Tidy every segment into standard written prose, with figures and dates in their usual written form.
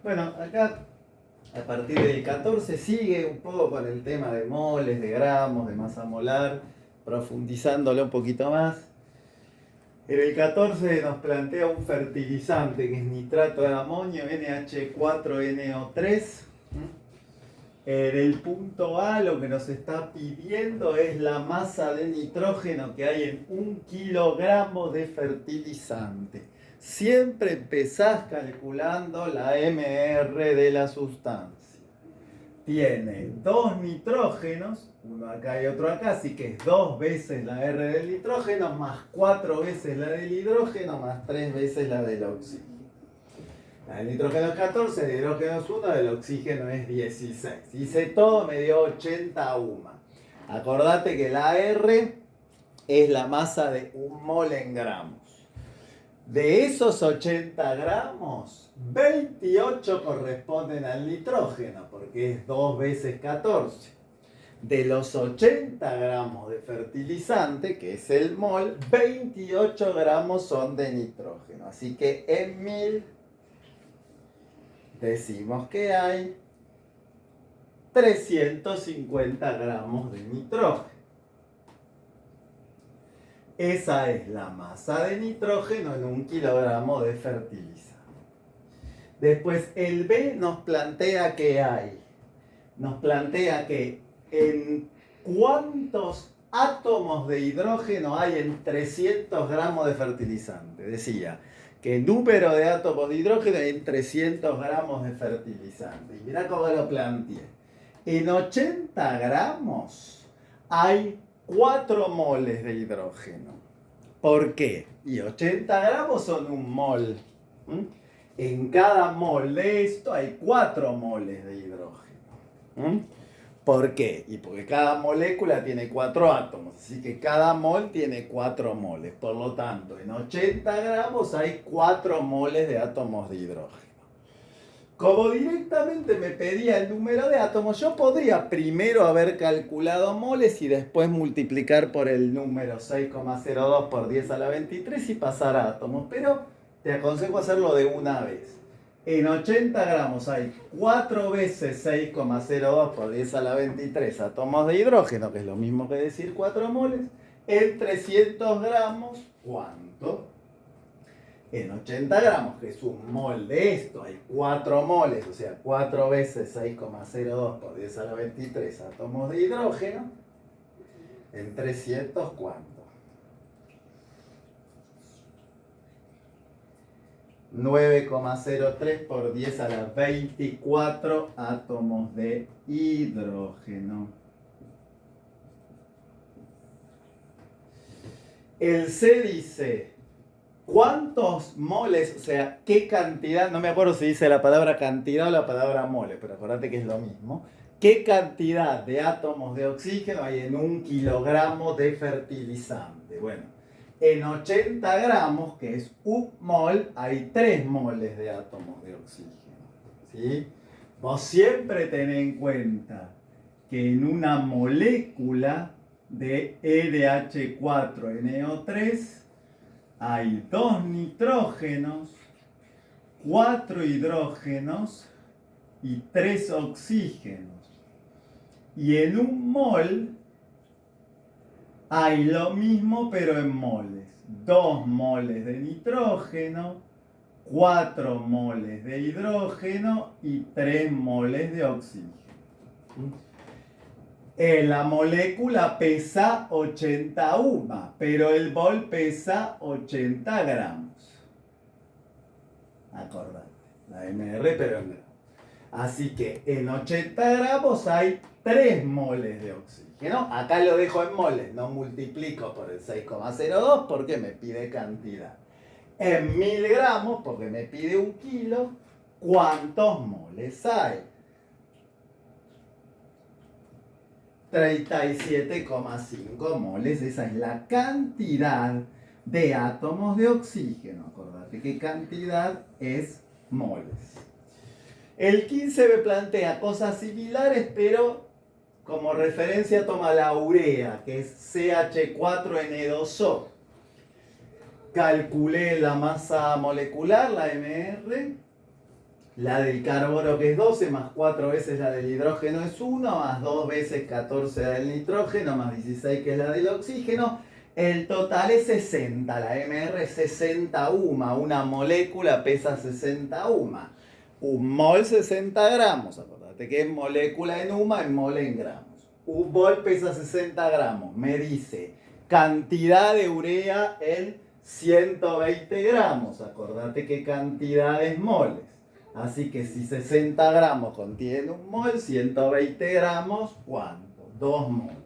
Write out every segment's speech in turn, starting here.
Bueno, acá a partir del 14 sigue un poco con el tema de moles, de gramos, de masa molar, profundizándolo un poquito más. En el 14 nos plantea un fertilizante que es nitrato de amonio, NH4NO3. En el punto A lo que nos está pidiendo es la masa de nitrógeno que hay en 1 kilogramo de fertilizante. Siempre empezás calculando la MR de la sustancia. Tiene dos nitrógenos, uno acá y otro acá, así que es 2 veces la R del nitrógeno, más 4 veces la del hidrógeno, más 3 veces la del oxígeno. La del nitrógeno es 14, el hidrógeno es 1, el oxígeno es 16. Hice todo, me dio 80 UMA. Acordate que la R es la masa de 1 mol en gramos. De esos 80 gramos, 28 corresponden al nitrógeno, porque es 2 veces 14. De los 80 gramos de fertilizante, que es el mol, 28 gramos son de nitrógeno. Así que en 1000 decimos que hay 350 gramos de nitrógeno. Esa es la masa de nitrógeno en 1 kilogramo de fertilizante. Después el B nos plantea que hay. Nos plantea que en cuántos átomos de hidrógeno hay en 300 gramos de fertilizante. Decía que el número de átomos de hidrógeno hay en 300 gramos de fertilizante. Y mirá cómo lo planteé. En 80 gramos hay 4 moles de hidrógeno. ¿Por qué? Y 80 gramos son 1 mol. En cada mol de esto hay 4 moles de hidrógeno. ¿Por qué? Y porque cada molécula tiene 4 átomos, así que cada mol tiene 4 moles. Por lo tanto, en 80 gramos hay 4 moles de átomos de hidrógeno. Como directamente me pedía el número de átomos, yo podría primero haber calculado moles y después multiplicar por el número 6,02 por 10 a la 23 y pasar a átomos. Pero te aconsejo hacerlo de una vez. En 80 gramos hay 4 veces 6,02 por 10 a la 23 átomos de hidrógeno, que es lo mismo que decir 4 moles. En 300 gramos, ¿cuánto? En 80 gramos, que es 1 mol de esto, hay 4 moles, o sea, 4 veces 6,02 por 10 a la 23 átomos de hidrógeno. En 300, ¿cuánto? 9,03 por 10 a la 24 átomos de hidrógeno. El C dice, ¿cuántos moles, o sea, qué cantidad, no me acuerdo si dice la palabra cantidad o la palabra mole, pero acordate que es lo mismo, qué cantidad de átomos de oxígeno hay en 1 kilogramo de fertilizante? Bueno, en 80 gramos, que es 1 mol, hay 3 moles de átomos de oxígeno. ¿Sí? Vos siempre tenés en cuenta que en una molécula de EDH4NO3 hay 2 nitrógenos, 4 hidrógenos y 3 oxígenos. Y en 1 mol hay lo mismo pero en moles. 2 moles de nitrógeno, 4 moles de hidrógeno y 3 moles de oxígeno. La molécula pesa 80 UMA, pero el mol pesa 80 gramos. Acordate, la MR pero en gramos. Así que en 80 gramos hay 3 moles de oxígeno. Acá lo dejo en moles, no multiplico por el 6,02 porque me pide cantidad. En 1000 gramos, porque me pide 1 kilo, ¿cuántos moles hay? 37,5 moles, esa es la cantidad de átomos de oxígeno. Acordate que cantidad es moles. El 15 me plantea cosas similares, pero como referencia toma la urea, que es CH4N2O. Calculé la masa molecular, la MR, La del carbono que es 12, más 4 veces la del hidrógeno es 1, más 2 veces 14 la del nitrógeno, más 16 que es la del oxígeno. El total es 60, la MR es 60 UMA, una molécula pesa 60 UMA. Un mol 60 gramos, acordate que es molécula en UMA, en mol en gramos. Un mol pesa 60 gramos, me dice cantidad de urea en 120 gramos, acordate que cantidad es moles. Así que si 60 gramos contienen un mol, 120 gramos, ¿cuánto? 2 moles.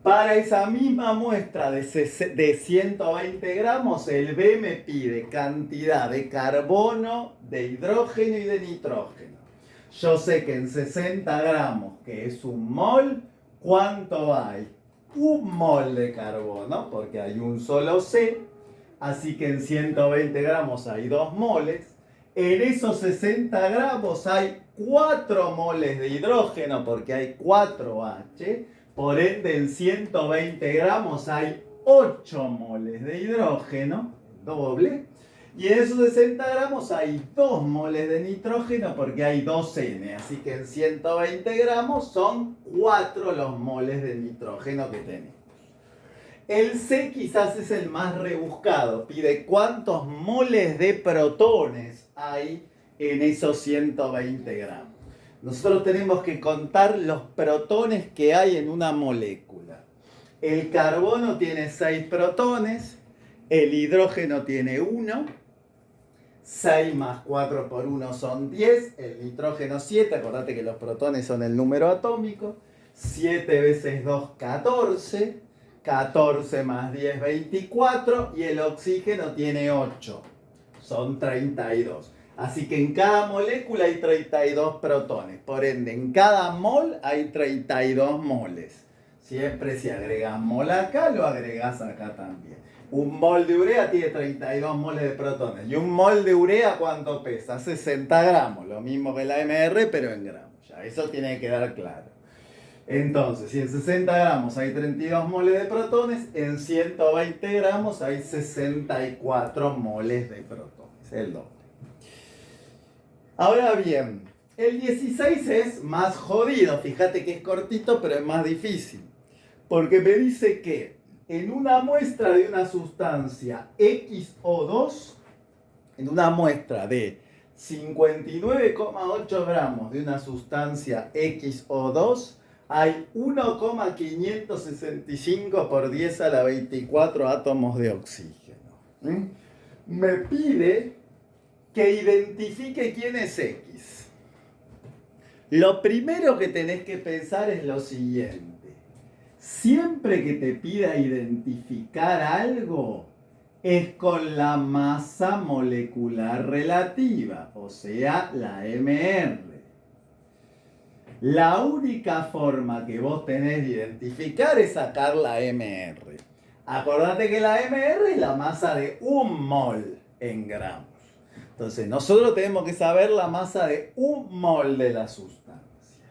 Para esa misma muestra de 120 gramos, el B me pide cantidad de carbono, de hidrógeno y de nitrógeno. Yo sé que en 60 gramos, que es un mol, ¿cuánto hay? Un mol de carbono, porque hay un solo C. Así que en 120 gramos hay 2 moles. En esos 60 gramos hay 4 moles de hidrógeno, porque hay 4H. Por ende, en 120 gramos hay 8 moles de hidrógeno, doble. Y en esos 60 gramos hay 2 moles de nitrógeno porque hay 2N. Así que en 120 gramos son 4 los moles de nitrógeno que tenemos. El C quizás es el más rebuscado. Pide cuántos moles de protones hay en esos 120 gramos. Nosotros tenemos que contar los protones que hay en una molécula. El carbono tiene 6 protones, el hidrógeno tiene 1, 6 más 4 por 1 son 10, el nitrógeno 7, acordate que los protones son el número atómico, 7 veces 2, 14, 14 más 10, 24, y el oxígeno tiene 8, son 32. Así que en cada molécula hay 32 protones. Por ende, en cada mol hay 32 moles. Siempre si agregas mol acá, lo agregas acá también. Un mol de urea tiene 32 moles de protones. ¿Y un mol de urea cuánto pesa? 60 gramos. Lo mismo que la MR, pero en gramos. Ya, eso tiene que quedar claro. Entonces, si en 60 gramos hay 32 moles de protones, en 120 gramos hay 64 moles de protones. El doble. Ahora bien, el 16 es más jodido, fíjate que es cortito, pero es más difícil. Porque me dice que en una muestra de una sustancia XO2, en una muestra de 59,8 gramos de una sustancia XO2, hay 1,565 por 10 a la 24 átomos de oxígeno. Me pide que identifique quién es X. Lo primero que tenés que pensar es lo siguiente. Siempre que te pida identificar algo, es con la masa molecular relativa, o sea, la MR. La única forma que vos tenés de identificar es sacar la MR. Acordate que la MR es la masa de un mol en gramos. Entonces, nosotros tenemos que saber la masa de un mol de la sustancia.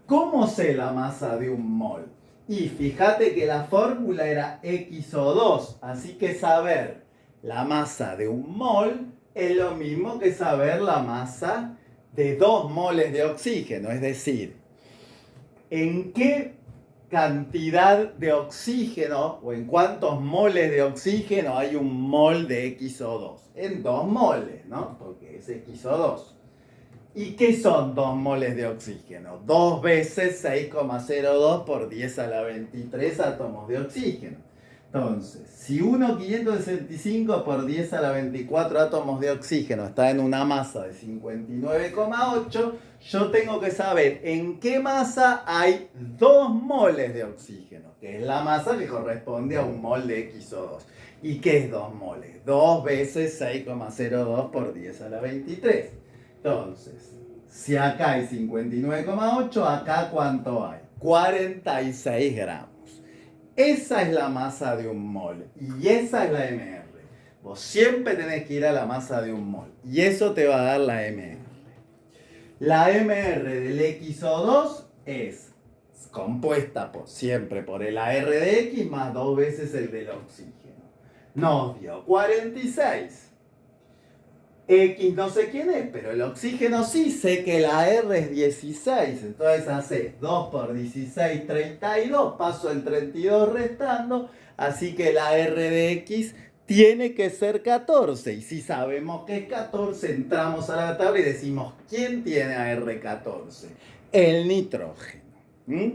¿Cómo sé la masa de un mol? Y fíjate que la fórmula era XO2, así que saber la masa de un mol es lo mismo que saber la masa de 2 moles de oxígeno, es decir, en qué cantidad de oxígeno o en cuántos moles de oxígeno hay un mol de XO2. En 2 moles, ¿no? Porque es XO2. ¿Y qué son 2 moles de oxígeno? 2 veces 6,02 por 10 a la 23 átomos de oxígeno. Entonces, si 1,565 por 10 a la 24 átomos de oxígeno está en una masa de 59,8, yo tengo que saber en qué masa hay 2 moles de oxígeno, que es la masa que corresponde a un mol de XO2. ¿Y qué es 2 moles? 2 veces 6,02 por 10 a la 23. Entonces, si acá hay 59,8, acá ¿cuánto hay? 46 gramos. Esa es la masa de un mol y esa es la MR. Vos siempre tenés que ir a la masa de un mol y eso te va a dar la MR. La MR del XO2 es compuesta siempre por el AR de X más 2 veces el del oxígeno. Nos dio 46. X no sé quién es, pero el oxígeno sí, sé que la R es 16. Entonces hace 2 por 16, 32. Paso el 32 restando. Así que la R de X tiene que ser 14. Y si sabemos que es 14, entramos a la tabla y decimos, ¿quién tiene a R14? El nitrógeno. ¿Mm?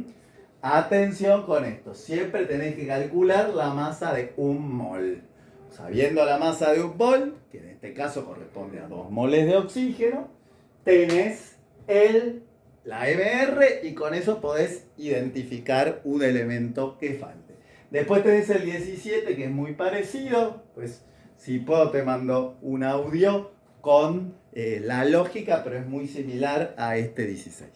Atención con esto. Siempre tenés que calcular la masa de un mol. Sabiendo la masa de un mol, que en este caso corresponde a 2 moles de oxígeno, tenés la MR y con eso podés identificar un elemento que falte. Después tenés el 17, que es muy parecido, pues si puedo te mando un audio con la lógica, pero es muy similar a este 16.